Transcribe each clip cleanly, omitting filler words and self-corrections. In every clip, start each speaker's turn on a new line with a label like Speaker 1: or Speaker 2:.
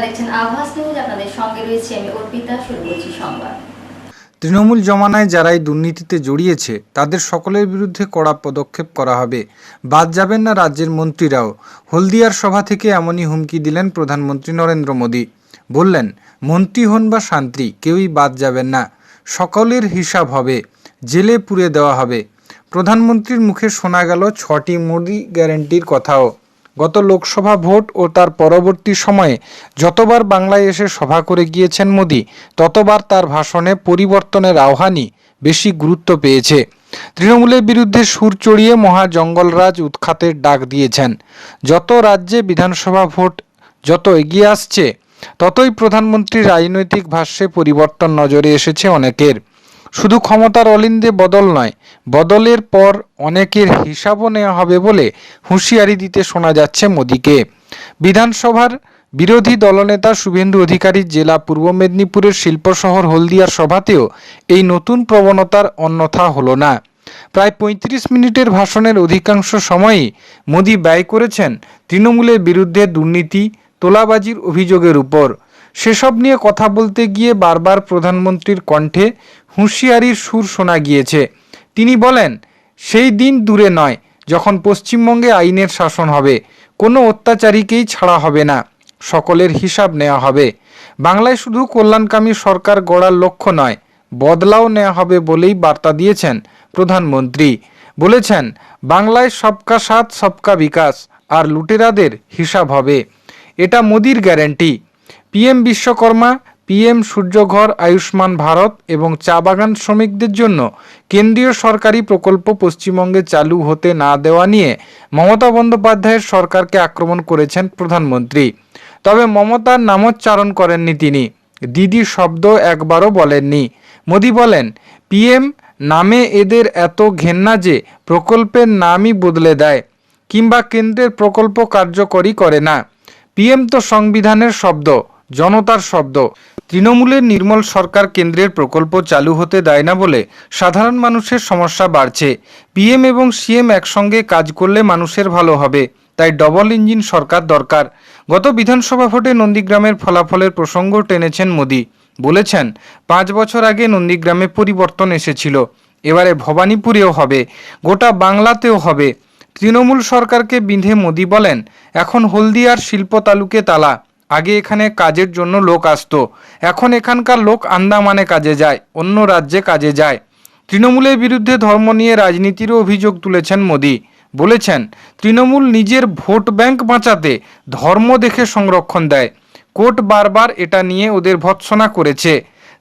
Speaker 1: দেখছেন আভাস নিউজ। আপনাদের সঙ্গে রয়েছে আমি অর্পিতা। শুরু করছি সংবাদ।
Speaker 2: তৃণমূল জমানায় যারাই দুর্নীতিতে জড়িয়েছে তাদের সকলের বিরুদ্ধে কড়া পদক্ষেপ করা হবে। বাদ যাবেন না রাজ্যের মন্ত্রীরাও। হলদিয়ার সভা থেকে এমনই হুমকি দিলেন প্রধানমন্ত্রী নরেন্দ্র মোদী। বললেন, মন্ত্রী হন বা শান্তি, কেউই বাদ যাবেন না। সকলের হিসাব হবে, জেলে পুরে দেওয়া হবে। প্রধানমন্ত্রীর মুখে শোনা গেল 6টি মোদী গ্যারান্টির কথাও। গত লোকসভা ভোট ও তার পরবর্তী সময়ে যতবার বাংলায় এসে সভা করে গিয়েছেন মোদী, ততবার তার ভাষণে পরিবর্তনের আহ্বানই বেশি গুরুত্ব পেয়েছে। তৃণমূলের বিরুদ্ধে সুর চড়িয়ে মহা জঙ্গলরাজ উৎখাতের ডাক দিয়েছেন। যত রাজ্যে বিধানসভা ভোট যত এগিয়ে আসছে, ততই প্রধানমন্ত্রীর রাজনৈতিক ভাষ্যে পরিবর্তন নজরে এসেছে অনেকের। শুধু ক্ষমতার অলিন্দে বদল নয়, বদলের পর অনেকের হিসাবও নেওয়া হবে বলে হুঁশিয়ারি দিতে শোনা যাচ্ছে মোদীকে। বিধানসভার বিরোধী দলনেতা শুভেন্দু অধিকারী জেলা পূর্ব মেদিনীপুরের শিল্পশহর হলদিয়ার সভাতেও এই নতুন প্রবণতার অন্যথা হলো না। প্রায় ৩৫ মিনিটের ভাষণের অধিকাংশ সময়ই মোদী ব্যয় করেছেন তৃণমূলের বিরুদ্ধে দুর্নীতি, তোলাবাজির অভিযোগের উপর। সেসব নিয়ে কথা বলতে গিয়ে বারবার প্রধানমন্ত্রীর কণ্ঠে হুঁশিয়ারির সুর শোনা গিয়েছে। তিনি বলেন, সেই দিন দূরে নয় যখন পশ্চিমবঙ্গে আইনের শাসন হবে, কোনো অত্যাচারীকেই ছাড়া হবে না, সকলের হিসাব নেওয়া হবে। বাংলায় শুধু কল্যাণকামী সরকার গড়ার লক্ষ্য নয়, বদলাও নেওয়া হবে বলেই বার্তা দিয়েছেন প্রধানমন্ত্রী। বলেছেন, বাংলায় সবকা সাথ সবকা বিকাশ, আর লুটেরাদের হিসাব হবে। এটা মোদির guarantee. PM Vishwakarma, PM সূর্যঘর, Ayushman Bharat এবং চা বাগান শ্রমিকদের জন্য কেন্দ্রীয় সরকারি প্রকল্প পশ্চিমবঙ্গে চালু হতে না দেওয়া নিয়ে মমতা বন্দ্যোপাধ্যায়ের সরকারকে আক্রমণ করেছেন প্রধানমন্ত্রী। তবে মমতার নামোচ্চারণ করেননি তিনি, দিদি শব্দ একবারও বলেননি। মোদী বলেন, পিএম নামে এদের এত ঘেন্না যে প্রকল্পের নামই বদলে দেয় কিংবা কেন্দ্রের প্রকল্প কার্যকরী করে না। পিএম তো সংবিধানের শব্দ, জনতার শব্দ। তৃণমূলের নির্মল সরকার কেন্দ্রের প্রকল্প চালু হতে দেয় না বলে সাধারণ মানুষের সমস্যা বাড়ছে। পিএম এবং সিএম একসঙ্গে কাজ করলে মানুষের ভালো হবে, তাই ডবল ইঞ্জিন সরকার দরকার। গত বিধানসভা ভোটে নন্দীগ্রামের ফলাফলের প্রসঙ্গ টেনেছেন মোদী। বলেছেন, 5 বছর আগে নন্দীগ্রামে পরিবর্তন এসেছিল, এবারে ভবানীপুরেও হবে, গোটা বাংলাতেও হবে। তৃণমূল সরকারকে বিঁধে মোদী বলেন, এখন হলদিয়ার শিল্প তালুকে তালা। আগে এখানে কাজের জন্য লোক আসতো, এখন এখানকার লোক আন্দামানে কাজে যায়, অন্য রাজ্যে কাজে যায়। তৃণমূলের বিরুদ্ধে ধর্ম নিয়ে রাজনীতিরও অভিযোগ তুলেছেন মোদী। বলেছেন, তৃণমূল নিজের ভোট ব্যাংক বাঁচাতে ধর্ম দেখে সংরক্ষণ দেয়। কোর্ট বারবার এটা নিয়ে ওদের ভৎসনা করেছে,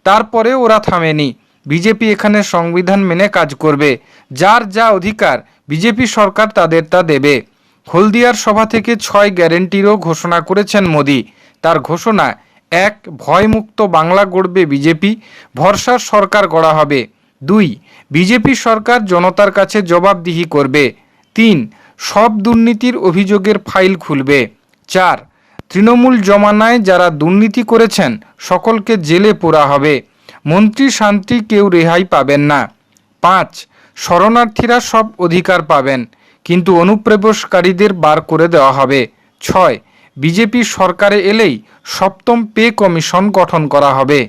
Speaker 2: তারপরে ওরা থামেনি। বিজেপি এখানে সংবিধান মেনে কাজ করবে, যার যা অধিকার বিজেপি সরকার তাদের তা দেবে। হলদিয়ার সভা থেকে 6 গ্যারেন্টিরও ঘোষণা করেছেন মোদী। তার ঘোষণা, 1. ভয়মুক্ত বাংলা গড়বে বিজেপি, ভরসার সরকার গড়া হবে। 2. বিজেপি সরকার জনতার কাছে জবাবদিহি করবে। 3. সব দুর্নীতির অভিযোগের ফাইল খুলবে। 4. তৃণমূল জমানায় যারা দুর্নীতি করেছেন সকলকে জেলে পোরা হবে, মন্ত্রী শান্তি কেউ রেহাই পাবেন না। 5. শরণার্থীরা সব অধিকার পাবেন, কিন্তু অনুপ্রবেশকারীদের বার করে দেওয়া হবে। 6. বিজেপি সরকারে এলেই 7ম পে কমিশন গঠন করা হবে।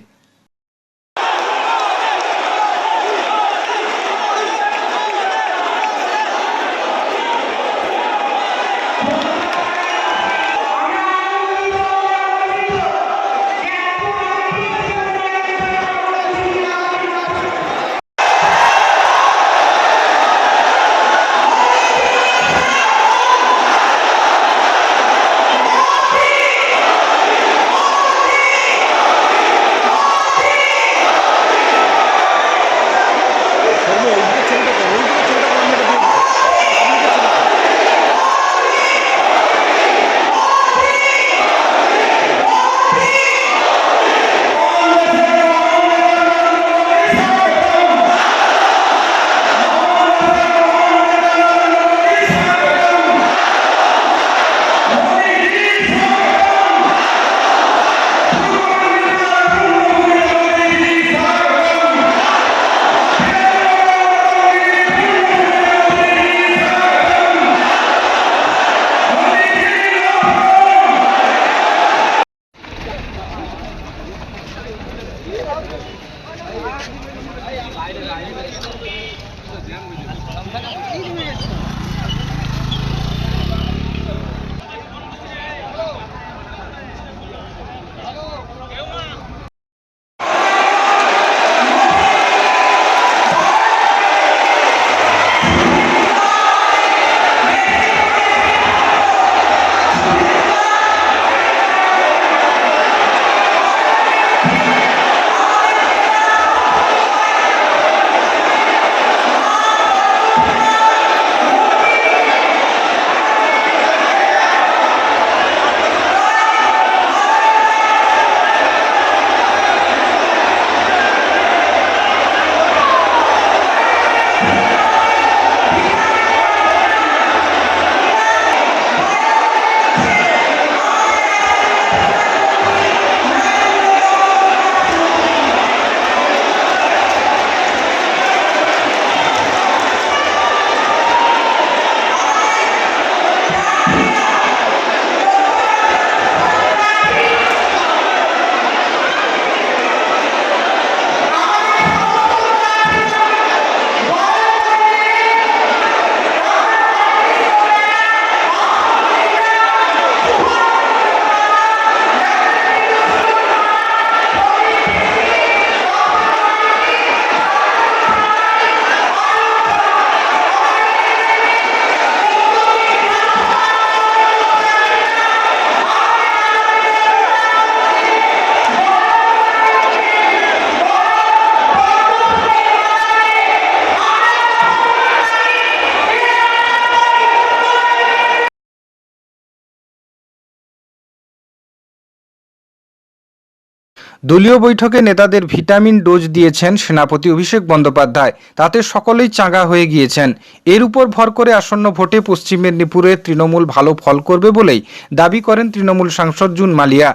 Speaker 2: দলীয় বৈঠকে নেতাদের ভিটামিন ডোজ দিয়েছেন সেনাপতি অভিষেক বন্দ্যোপাধ্যায়। তাতে সকলেই চাঙ্গা হয়ে গিয়েছেন। এর উপর ভর করে আসন্ন ভোটে পশ্চিম মেদিনীপুরে তৃণমূল ভালো ফল করবে বলেই দাবি করেন তৃণমূল সাংসদ জুন মালিয়া।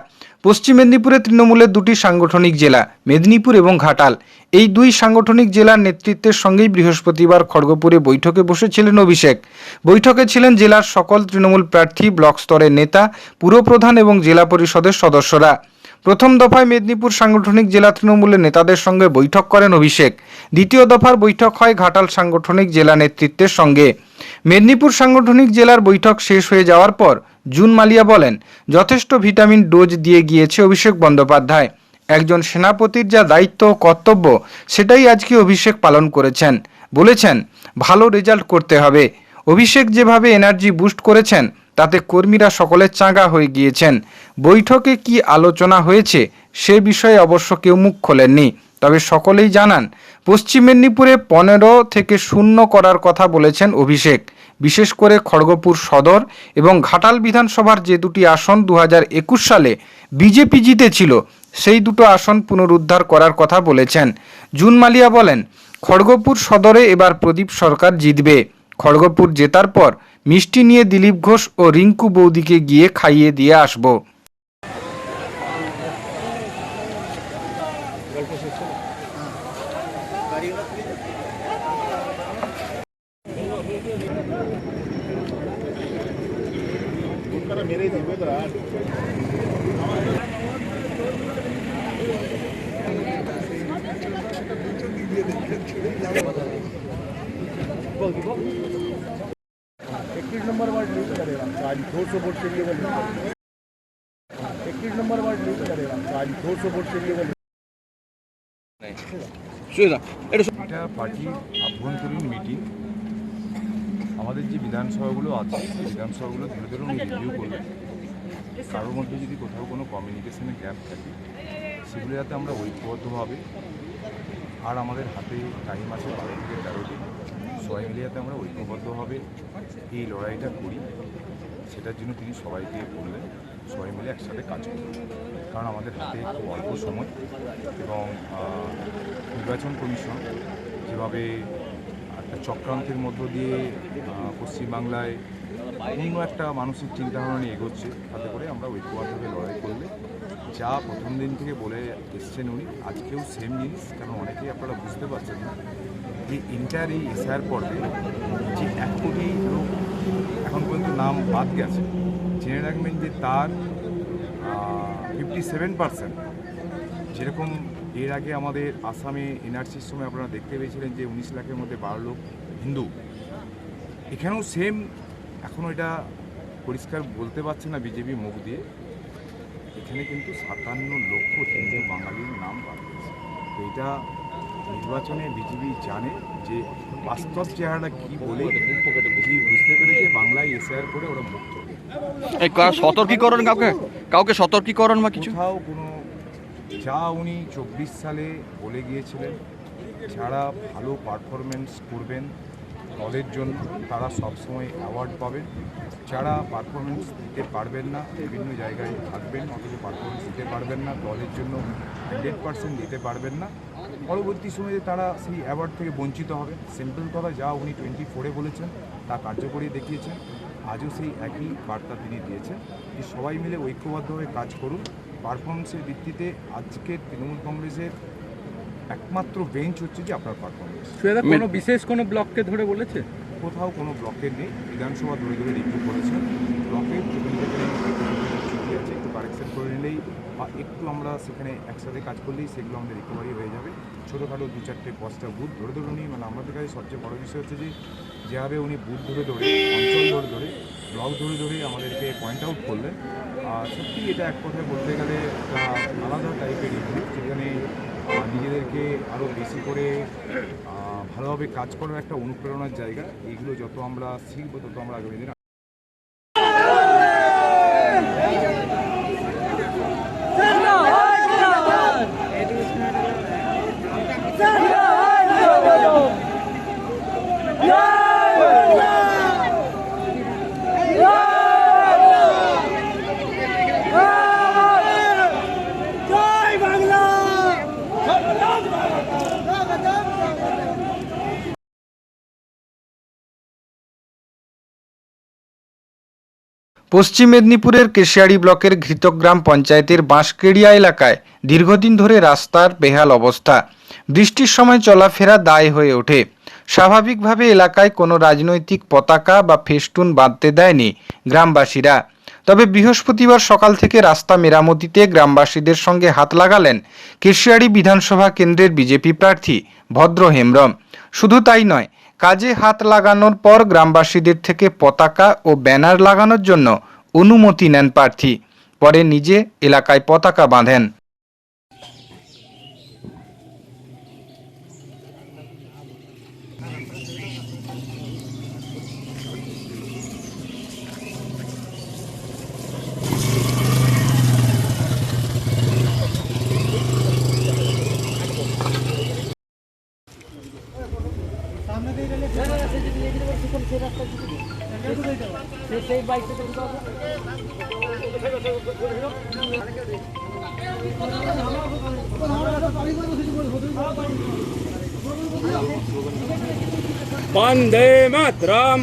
Speaker 2: পশ্চিম মেদিনীপুরে তৃণমূলের দুটি সাংগঠনিক জেলা মেদিনীপুর এবং ঘাটাল। এই দুই সাংগঠনিক জেলার নেতৃত্বের সঙ্গেই বৃহস্পতিবার খড়গপুরে বৈঠকে বসেছিলেন অভিষেক। বৈঠকে ছিলেন জেলার সকল তৃণমূল প্রার্থী, ব্লক স্তরের নেতা, পুরপ্রধান এবং জেলা পরিষদের সদস্যরা। প্রথম দফায় মেদিনীপুর সাংগঠনিক জেলা তৃণমূলের নেতাদের সঙ্গে বৈঠক করেন অভিষেক। দ্বিতীয় দফার বৈঠক হয় ঘাটাল সাংগঠনিক জেলা নেতৃত্বের সঙ্গে। মেদিনীপুর সাংগঠনিক জেলার বৈঠক শেষ হয়ে যাওয়ার পর জুন মালিয়া বলেন, যথেষ্ট ভিটামিন ডোজ দিয়ে গিয়েছে অভিষেক বন্দ্যোপাধ্যায়। একজন সেনাপতির যা দায়িত্ব ও কর্তব্য সেটাই আজকে অভিষেক পালন করেছেন। বলেছেন, ভালো রেজাল্ট করতে হবে। অভিষেক যেভাবে এনার্জি বুস্ট করেছেন তাতে কর্মীরা সকলে চাঙ্গা হয়ে গিয়েছেন। বৈঠকে কি আলোচনা হয়েছে সে বিষয়ে অবশ্য কেউ মুখ খোলেননি। তবে সকলেই জানান, পশ্চিম মেদিনীপুরে 15 থেকে 0 করার কথা বলেছেন অভিষেক। বিশেষ করে খড়গপুর সদর এবং ঘাটাল বিধানসভার যে দুটি আসন 2021 সালে বিজেপি জিতেছিল, সেই দুটো আসন পুনরুদ্ধার করার কথা বলেছেন। জুন মালিয়া বলেন, খড়গপুর সদরে এবার প্রদীপ সরকার জিতবে। খড়গপুর জেতার পর মিষ্টি নিয়ে দিলীপ ঘোষ ও রিঙ্কু বৌদিকে গিয়ে খাইয়ে দিয়ে আসব।
Speaker 3: नंबर वार्ड लीड करेगा आज 200 वोट के लिए 21 नंबर वार्ड लीड करेगा आज 200 वोट के लिए
Speaker 4: এটা পার্টির আভ্যন্তরীণ মিটিং। আমাদের যে বিধানসভাগুলো আছে সেই বিধানসভাগুলো ধরে ধরে উনি রিভিউ করলেন। কারোর মধ্যে যদি কোথাও কোনো কমিউনিকেশনের গ্যাপ থাকে সেগুলো যাতে আমরা ঐক্যবদ্ধভাবে, আর আমাদের হাতে টাইম আছে 12 থেকে 13 দিন, সবাই মিলে যাতে আমরা ঐক্যবদ্ধভাবে এই লড়াইটা করি, সেটার জন্য তিনি সবাইকে বললেন সবাই মিলে একসাথে কাজ করব। কারণ আমাদের হাতে খুব অল্প সময় এবং নির্বাচন কমিশন যেভাবে একটা চক্রান্তের মধ্য দিয়ে পশ্চিমবাংলায় অন্য একটা মানসিক চিন্তাভাবনা নিয়ে এগোচ্ছে, তাতে করে আমরা ঐক্যবদ্ধভাবে লড়াই করলে যা প্রথম দিন থেকে বলে এসছেন উনি, আজকেও সেম জিনিস। কারণ অনেকেই আপনারা বুঝতে পারছেন না যে ইন্টার এই এসআইআর পর্বে যে 1 কোটি লোক এখন পর্যন্ত নাম বাদ গেছে, জেনে রাখবেন যে তার 57% যেরকম এর আগে আমাদের আসামে এনআরসির সময় আপনারা দেখতে পেয়েছিলেন যে 19 লাখের মধ্যে 12 লোক হিন্দু। এখানেও সেম, এখনও এটা পরিষ্কার বলতে পারছে না বিজেপি মুখ দিয়ে। এখানে কিন্তু 57 লক্ষ হিন্দু বাঙালির নাম বাদ দিয়েছে। তো এটা নির্বাচনে বিজেপি জানে যে বাস্তব চেহারাটা কী বলে বিজেপি বুঝতে পেরেছে বাংলায় এসআইআর করে ওরা মুক্ত।
Speaker 5: সতর্কীকরণ কাউকে সতর্কীকরণ বা কিছু
Speaker 4: কোথাও কোনো যা উনি 24 সালে বলে গিয়েছিলেন, যারা ভালো পারফরমেন্স করবেন দলের জন্য তারা সবসময় অ্যাওয়ার্ড পাবেন, যারা পারফরমেন্স দিতে পারবেন না বিভিন্ন জায়গায় থাকবেন অথচ পারফরমেন্স দিতে পারবেন না, দলের জন্য 100% দিতে পারবেন না, পরবর্তী সময়ে তারা সেই অ্যাওয়ার্ড থেকে বঞ্চিত হবে। সিম্পল কথা, যা উনি 24-এ বলেছেন তা কার্যকরী দেখিয়েছেন। আজও সেই একই বার্তা তিনি দিয়েছেন যে সবাই মিলে ঐক্যবদ্ধভাবে কাজ করুন। পারফরমেন্সের ভিত্তিতে আজকের তৃণমূল কংগ্রেসের একমাত্র বেঞ্চ হচ্ছে যে আপনার পারফরমেন্স।
Speaker 6: কোনো বিশেষ কোনো ব্লককে ধরে বলেছে?
Speaker 4: কোথাও কোনো ব্লকের নেই, বিধানসভা ধরে ধরে রিভিউ করেছেন। ব্লকের যেখানে চিঠি আছে একটু কারেকশন করে নিলেই বা একটু আমরা সেখানে একসাথে কাজ করলেই সেগুলো আমাদের রিকভারি হয়ে যাবে। ছোটোখাটো 2-4-5টা বুথ ধরে ধরে উনি, মানে আমাদের কাছে সবচেয়ে বড় বিষয় হচ্ছে যে যেভাবে উনি বুথ ধরে ধরে, অঞ্চল ধরে ধরে, ব্লক ধরে ধরে আমাদেরকে পয়েন্ট আউট করলেন। সত্যি এটা এক কথায় বলতে গেলে একটা আলাদা টাইপের রিভিউ, যেখানে নিজেদেরকে আরও বেশি করে ভালোভাবে কাজ করার একটা অনুপ্রেরণার জায়গা। এইগুলো যত আমরা শিখবো তত আমরা আগামী দিনে
Speaker 2: পশ্চিম মেদিনীপুরের কেশিয়াড়ি ব্লকের ঘৃতগ্রাম পঞ্চায়েতের বাঁশকেড়িয়া এলাকায় দীর্ঘদিন ধরে রাস্তার বেহাল অবস্থা। বৃষ্টির সময় চলাফেরা দায় হয়ে ওঠে। স্বাভাবিকভাবে এলাকায় কোনো রাজনৈতিক পতাকা বা ফেস্টুন বাঁধতে দেয়নি গ্রামবাসীরা। তবে বৃহস্পতিবার সকাল থেকে রাস্তা মেরামতিতে গ্রামবাসীদের সঙ্গে হাত লাগালেন কেশিয়াড়ি বিধানসভা কেন্দ্রের বিজেপি প্রার্থী ভদ্র হেমব্রম। শুধু তাই নয়, কাজে হাত লাগানোর পর গ্রামবাসীদের থেকে পতাকা ও ব্যানার লাগানোর জন্য অনুমতি নেন প্রার্থী। পরে নিজে এলাকায় পতাকা বাঁধেন।
Speaker 6: वंदे मातरम।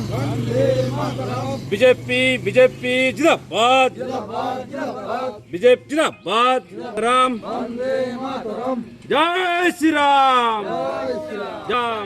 Speaker 6: बीजेपी बीजेपी जिंदाबाद, बीजेपी जिंदाबाद। राम जय श्री राम, जय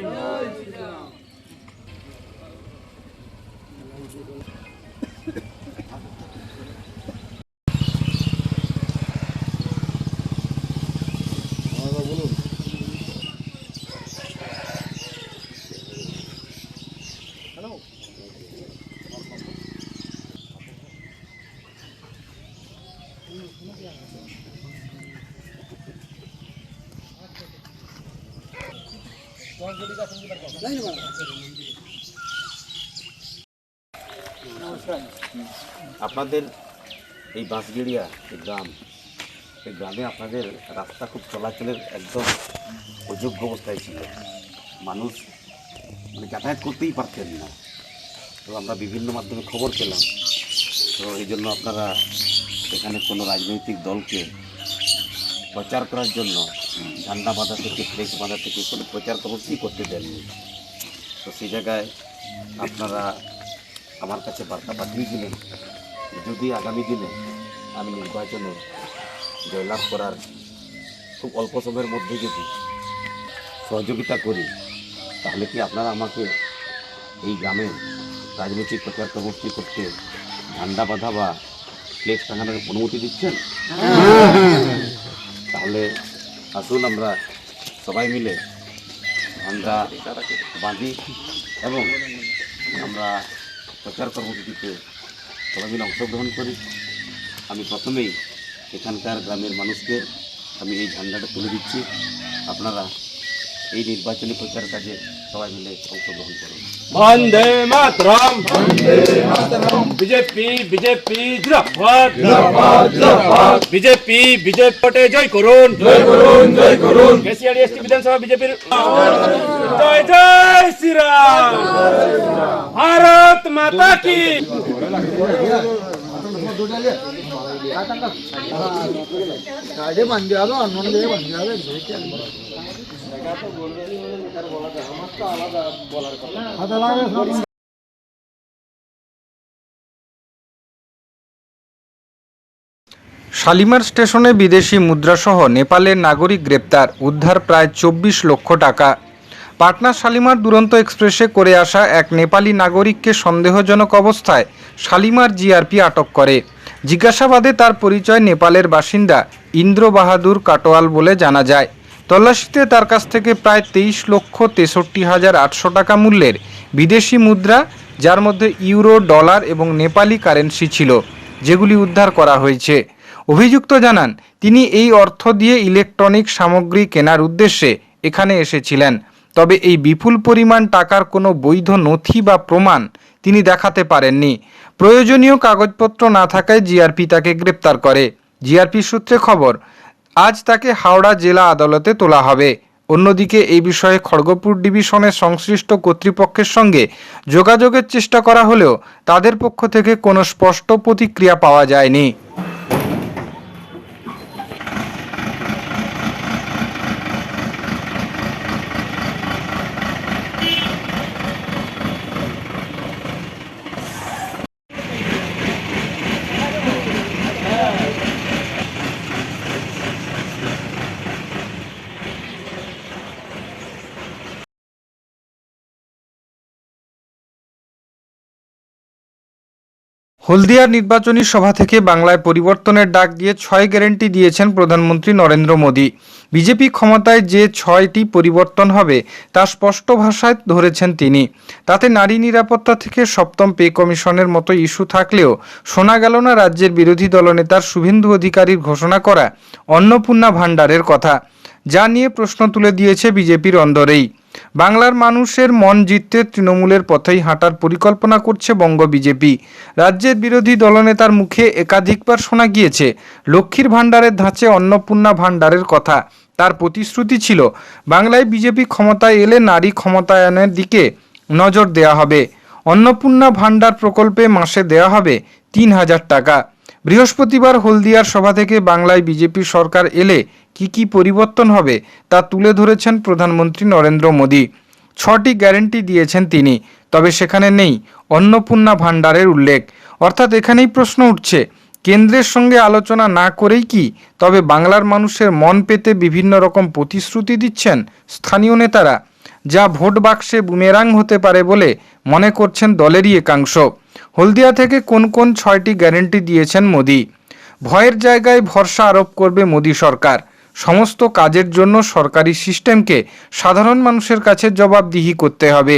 Speaker 7: আপনাদের এই বাঁশগেড়িয়া গ্রাম, এই গ্রামে আপনাদের রাস্তা খুব চলাচলের একদম অযোগ্য অবস্থায় ছিল। মানুষ মানে যাতায়াত করতেই পারতেন না। তো আমরা বিভিন্ন মাধ্যমে খবর পেলাম। তো এই জন্য আপনারা এখানে কোনো রাজনৈতিক দলকে প্রচার করার জন্য ঝান্ডা বাঁধা থেকে, ফ্লেক্স বাঁধা থেকে কোনো প্রচার কর্মসূচি করতে দেননি। তো সেই জায়গায় আপনারা আমার কাছে বার্তা পাঠিয়েছিলেন যদি আগামী দিনে আমি নির্বাচনে জয়লাভ করার খুব অল্প সময়ের মধ্যে যদি সহযোগিতা করি, তাহলে কি আপনারা আমাকে এই গ্রামে রাজনৈতিক প্রচার কর্মসূচি করতে ঝান্ডা বাঁধা বা ফ্লেক্স টাঙানোর অনুমতি দিচ্ছেন? তাহলে আসুন আমরা সবাই মিলে ঝান্ডা বাঁধি এবং আমরা প্রচার কর্মসূচিতে সবাই মিলে অংশগ্রহণ করি। আমি প্রথমেই এখানকার গ্রামের মানুষকে আমি এই ঝান্ডাটা তুলে দিচ্ছি। আপনারা এই নির্বাচনী প্রচার কাজে সবাই মিলে অংশগ্রহণ করুন।
Speaker 6: বন্দে মাতরম, বিজেপি বিজেপি জিন্দাবাদ, বিজেপি বিজেপি ভোটে জয় করুন, কেসিআর এসটি বিধানসভা বিজেপির জয় জয় শ্রীরাম, ভারত মাতা কি।
Speaker 2: শালিমার স্টেশনে বিদেশি মুদ্রাসহ নেপালের নাগরিক গ্রেপ্তার, উদ্ধার প্রায় 24 লক্ষ টাকা। পাটনা শালিমার দুরন্ত এক্সপ্রেসে করে আসা এক নেপালি নাগরিককে সন্দেহজনক অবস্থায় শালিমার জিআরপি আটক করে। জিজ্ঞাসাবাদে তার পরিচয় নেপালের বাসিন্দা ইন্দ্র বাহাদুর কাটোয়াল বলে জানা যায়। তল্লাশিতে তার কাছ থেকে প্রায় 23,63,800 টাকা মূল্যের বিদেশি মুদ্রা, যার মধ্যে ইউরো, ডলার এবং নেপালি কারেন্সি ছিল, যেগুলি উদ্ধার করা হয়েছে। অভিযুক্ত জানান, তিনি এই অর্থ দিয়ে ইলেকট্রনিক সামগ্রী কেনার উদ্দেশ্যে এখানে এসেছিলেন। তবে এই বিপুল পরিমাণ টাকার কোনো বৈধ নথি বা প্রমাণ তিনি দেখাতে পারেননি। প্রয়োজনীয় কাগজপত্র না থাকায় জিআরপি তাকে গ্রেপ্তার করে। জিআরপি সূত্রে খবর, আজ তাকে হাওড়া জেলা আদালতে তোলা হবে। অন্যদিকে এই বিষয়ে খড়গপুর ডিভিশনের সংশ্লিষ্ট কর্তৃপক্ষের সঙ্গে যোগাযোগের চেষ্টা করা হলেও তাদের পক্ষ থেকে কোনো স্পষ্ট প্রতিক্রিয়া পাওয়া যায়নি। হলদিয়ার নির্বাচনী সভা থেকে বাংলায় পরিবর্তনের ডাক দিয়ে 6 গ্যারান্টি দিয়েছেন প্রধানমন্ত্রী নরেন্দ্র মোদী। বিজেপি ক্ষমতায় যে 6টি পরিবর্তন হবে তা স্পষ্ট ভাষায় ধরেছেন তিনি। তাতে নারী নিরাপত্তা থেকে সপ্তম পে কমিশনের মতো ইস্যু থাকলেও শোনা গেল না রাজ্যের বিরোধী দলনেতার শুভেন্দু অধিকারীর ঘোষণা করা অন্নপূর্ণা ভাণ্ডারের কথা, যা নিয়ে প্রশ্ন তুলে দিয়েছে বিজেপির অন্দরেই। বাংলার মানুষের মন জিততে তৃণমূলের পথেই হাঁটার পরিকল্পনা করছে বঙ্গ বিজেপি। রাজ্যের বিরোধী দলনেতার মুখে একাধিকবার শোনা গিয়েছে লক্ষ্মীর ভাণ্ডারের ধাঁচে অন্নপূর্ণা ভাণ্ডারের কথা। তার প্রতিশ্রুতি ছিল বাংলায় বিজেপি ক্ষমতায় এলে নারী ক্ষমতায়নের দিকে নজর দেওয়া হবে। অন্নপূর্ণা ভাণ্ডার প্রকল্পে মাসে দেওয়া হবে 3,000 টাকা। বৃহস্পতিবার হলদিয়ার সভা থেকে বাংলায় বিজেপি সরকার এলে কি কি পরিবর্তন হবে তা তুলে ধরেছেন প্রধানমন্ত্রী নরেন্দ্র মোদী। 6টি গ্যারান্টি দিয়েছেন তিনি, তবে সেখানে নেই অন্নপূর্ণা ভাণ্ডারের উল্লেখ। অর্থাৎ এখানেই প্রশ্ন উঠছে, কেন্দ্রের সঙ্গে আলোচনা না করেই কি তবে বাংলার মানুষের মন পেতে বিভিন্ন রকম প্রতিশ্রুতি দিচ্ছেন স্থানীয় নেতারা, যা ভোট বাক্সে বুমেরাং হতে পারে বলে মনে করছেন দলেরই একাংশ। হলদিয়া থেকে কোন কোন 6টি গ্যারান্টি দিয়েছেন মোদী? ভয়ের জায়গায় ভরসা আরোপ করবে মোদী সরকার। সমস্ত কাজের জন্য সরকারি সিস্টেমকে সাধারণ মানুষের কাছে জবাবদিহি করতে হবে।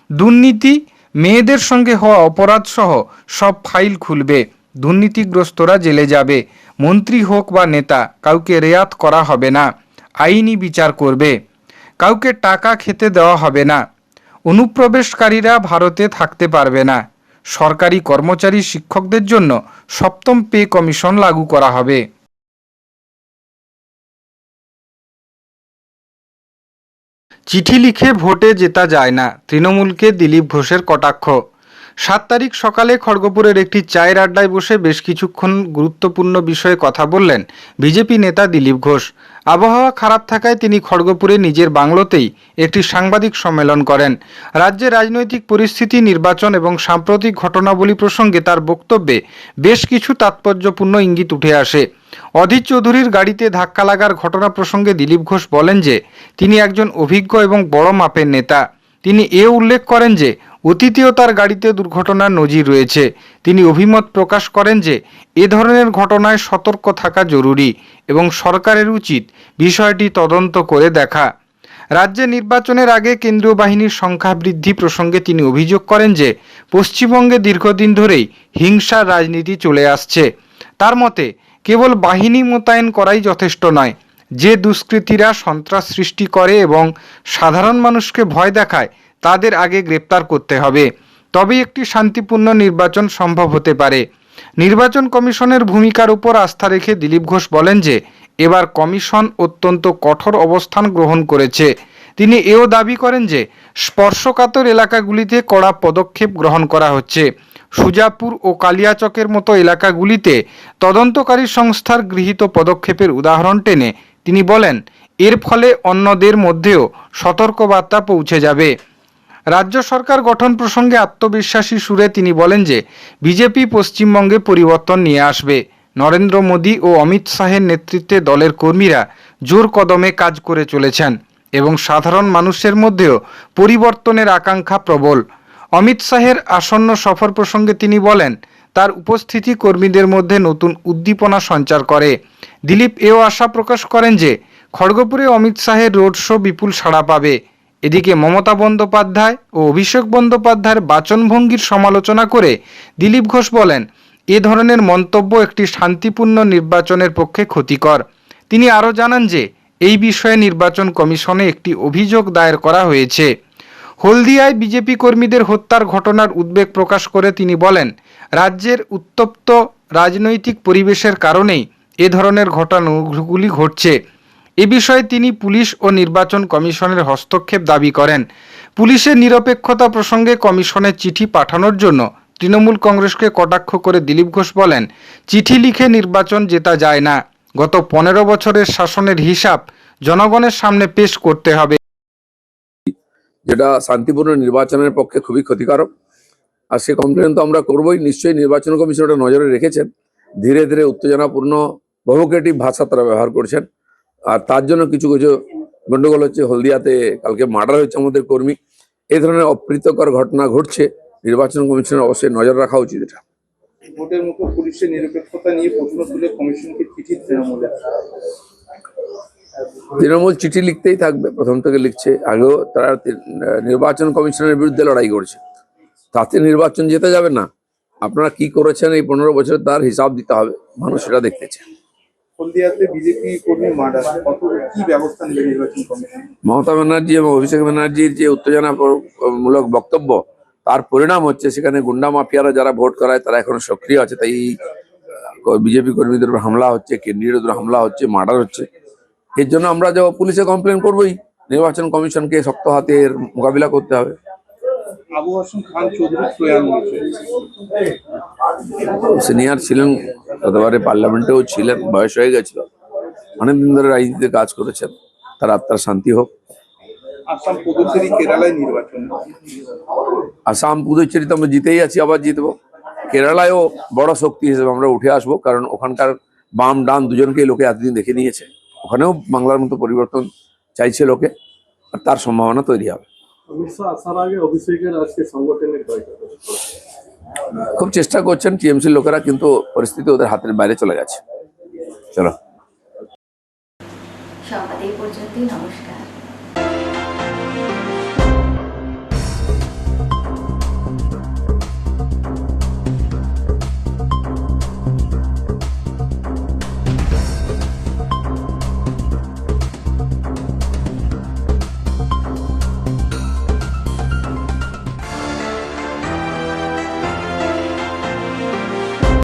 Speaker 2: দুর্নীতি, মেয়েদের সঙ্গে হওয়া অপরাধ সহ সব ফাইল খুলবে। দুর্নীতিগ্রস্তরা জেলে যাবে। মন্ত্রী হোক বা নেতা, কাউকে রেয়াত করা হবে না। আইনি বিচার করবে। কাউকে টাকা খেতে দেওয়া হবে না। অনুপ্রবেশকারীরা ভারতে থাকতে পারবে না। সরকারি কর্মচারী শিক্ষকদের জন্য সপ্তম পে কমিশন লাগু করা হবে। চিঠি লিখে ভোটে জেতা যায় না, তৃণমূলকে দিলীপ ঘোষের কটাক্ষ। 7 তারিখ সকালে খড়গপুরের একটি চায়ের আড্ডায় বসে বেশ কিছুক্ষণ গুরুত্বপূর্ণ বিষয়ে কথা বললেন বিজেপি নেতা দিলীপ ঘোষ। আবহাওয়া খারাপ থাকায় তিনি খড়গপুরে নিজের বাংলোতেই একটি সাংবাদিক সম্মেলন করেন। রাজ্যের রাজনৈতিক পরিস্থিতি, নির্বাচন এবং সাম্প্রতিক ঘটনাবলী প্রসঙ্গে তার বক্তব্যে বেশ কিছু তাৎপর্যপূর্ণ ইঙ্গিত উঠে আসে। অধীর চৌধুরীর গাড়িতে ধাক্কা লাগার ঘটনা প্রসঙ্গে দিলীপ ঘোষ বলেন যে তিনি একজন অভিজ্ঞ এবং বড় মাপের নেতা। তিনি উল্লেখ করেন যে অতীতেও তার গাড়িতে দুর্ঘটনার নজির রয়েছে। তিনি অভিমত প্রকাশ করেন যে এ ধরনের ঘটনায় সতর্ক থাকা জরুরি এবং সরকারের উচিত বিষয়টি তদন্ত করে দেখা। রাজ্যে নির্বাচনের আগে কেন্দ্রীয় বাহিনীর সংখ্যা বৃদ্ধি প্রসঙ্গে তিনি অভিযোগ করেন যে পশ্চিমবঙ্গে দীর্ঘদিন ধরেই হিংসার রাজনীতি চলে আসছে। তার মতে কেবল বাহিনী মোতায়েন করাই যথেষ্ট নয়, যে দুষ্কৃতীরা সন্ত্রাস সৃষ্টি করে এবং সাধারণ মানুষকে ভয় দেখায় তাদের আগে গ্রেপ্তার করতে হবে, তবেই একটি শান্তিপূর্ণ নির্বাচন সম্ভব হতে পারে। নির্বাচন কমিশনের ভূমিকার উপর আস্থা রেখে দিলীপ ঘোষ বলেন যে এবার কমিশন অত্যন্ত কঠোর অবস্থান গ্রহণ করেছে। তিনি দাবি করেন যে স্পর্শকাতর এলাকাগুলিতে কড়া পদক্ষেপ গ্রহণ করা হচ্ছে। সুজাপুর ও কালিয়াচকের মতো এলাকাগুলিতে তদন্তকারী সংস্থার গৃহীত পদক্ষেপের উদাহরণ টেনে তিনি বলেন এর ফলে অন্যদের মধ্যেও সতর্কবার্তা পৌঁছে যাবে। রাজ্য সরকার গঠন প্রসঙ্গে আত্মবিশ্বাসী সুরে তিনি বলেন যে বিজেপি পশ্চিমবঙ্গে পরিবর্তন নিয়ে আসবে। নরেন্দ্র মোদী ও অমিত শাহের নেতৃত্বে দলের কর্মীরা জোর কদমে কাজ করে চলেছেন এবং সাধারণ মানুষের মধ্যেও পরিবর্তনের আকাঙ্ক্ষা প্রবল। অমিত শাহের আসন্ন সফর প্রসঙ্গে তিনি বলেন তার উপস্থিতি কর্মীদের মধ্যে নতুন উদ্দীপনা সঞ্চার করে। দিলীপ আশা প্রকাশ করেন যে খড়গপুরে অমিত শাহের রোড শো বিপুল সাড়া পাবে। এদিকে মমতা বন্দ্যোপাধ্যায় ও অভিষেক বন্দ্যোপাধ্যায়ের বাচনভঙ্গির সমালোচনা করে দিলীপ ঘোষ বলেন এ ধরনের মন্তব্য একটি শান্তিপূর্ণ নির্বাচনের পক্ষে ক্ষতিকর। তিনি আরও জানান যে এই বিষয়ে নির্বাচন কমিশনে একটি অভিযোগ দায়ের করা হয়েছে। হলদিয়ায় বিজেপি কর্মীদের হত্যার ঘটনার উদ্বেগ প্রকাশ করে তিনি বলেন রাজ্যের উত্তপ্ত রাজনৈতিক পরিবেশের কারণেই এ ধরনের ঘটনাগুলি ঘটছে। এ বিষয়ে তিনি পুলিশ ও নির্বাচন কমিশনের হস্তক্ষেপ দাবি করেন। পুলিশের নিরপেক্ষতা প্রসঙ্গে কমিশনে চিঠি পাঠানোর জন্য তৃণমূল কংগ্রেসকে কটাক্ষ করে দিলীপ ঘোষ বলেন চিঠি লিখে নির্বাচন জেতা যায় না, গত 15 বছরের শাসনের হিসাব জনগণের সামনে পেশ করতে হবে।
Speaker 8: যেটা শান্তিপূর্ণ নির্বাচনের পক্ষে খুবই ক্ষতিকারক। আর সে কমপ্লেন তো আমরা করবোই, নিশ্চয়ই নির্বাচন কমিশন ওটা নজরে রেখেছেন। ধীরে ধীরে উত্তেজনাপূর্ণ প্রভোকেটিভ ভাষা তারা ব্যবহার করছেন, আর তার জন্য কিছু কিছু গন্ডগোল হচ্ছে। হলদিয়াতে কালকে মার্ডার হয়েছে আমাদের কর্মী। এই ধরনের অপ্রীতিকর ঘটনা ঘটছে, নির্বাচন কমিশনের অবশ্যই নজর রাখা উচিত। এটা
Speaker 9: ভোটের মুখে পুলিশের নিরপেক্ষতা নিয়ে প্রশ্ন তুলে কমিশনকে চিঠি
Speaker 8: তৃণমূল চিঠি লিখতেই থাকবে, প্রথম থেকে লিখছে। আগেও তারা নির্বাচন কমিশনের বিরুদ্ধে লড়াই করছে, তাতে নির্বাচন যেতে যাবে না। আপনারা কি করেছেন এই 15 বছরে তার হিসাব দিতে হবে, মানুষ সেটা দেখতেছে।
Speaker 9: হলদিয়াতে বিজেপি কর্মী মার্ডার, কত কি ব্যবস্থা নেবে নির্বাচন কমিশন?
Speaker 8: মমতা ব্যানার্জি এবং অভিষেক ব্যানার্জির যে উত্তেজনামূলক বক্তব্য, তার পরিণাম হচ্ছে সেখানে গুন্ডা মাফিয়ারা যারা ভোট করায় তারা এখন সক্রিয় আছে। তাই বিজেপি কর্মীদের উপর হামলা হচ্ছে, কেন্দ্রীয় উপর হামলা হচ্ছে, মার্ডার হচ্ছে। এর জন্য আমরা যে পুলিশে কমপ্লেন করবোই, নির্বাচন কমিশনকে শক্ত হাতে এর মোকাবিলা করতে হবে।
Speaker 9: আবু হাসেম খান চৌধুরী প্রয়াণ হয়েছে,
Speaker 8: সিনিয়র ছিলেন, গতবারে পার্লামেন্টেও ছিলেন, বয়স হয়ে গেছিল, অনেকদিন ধরে রাজনীতিতে কাজ করেছেন। তার আত্মার শান্তি হোক।
Speaker 9: আসাম পুদুচেরি কেরালায় নির্বাচন,
Speaker 8: আসাম পুদুচেরি তো আমরা জিতেই আছি, আবার জিতবো। কেরালায়ও বড় শক্তি হিসেবে আমরা উঠে আসবো, কারণ ওখানকার বাম ডান দুজনকেই লোকে এতদিন দেখে নিয়েছে। ওখানেও বাংলার মতো পরিবর্তন চাইছে লোকে, আর তার সম্ভাবনা তৈরি হবে। খুব চেষ্টা করছেন টিএমসির লোকেরা, কিন্তু পরিস্থিতি ওদের হাতের বাইরে চলে গেছে। চলো,
Speaker 1: সংবাদ এই পর্যন্তই। নমস্কার।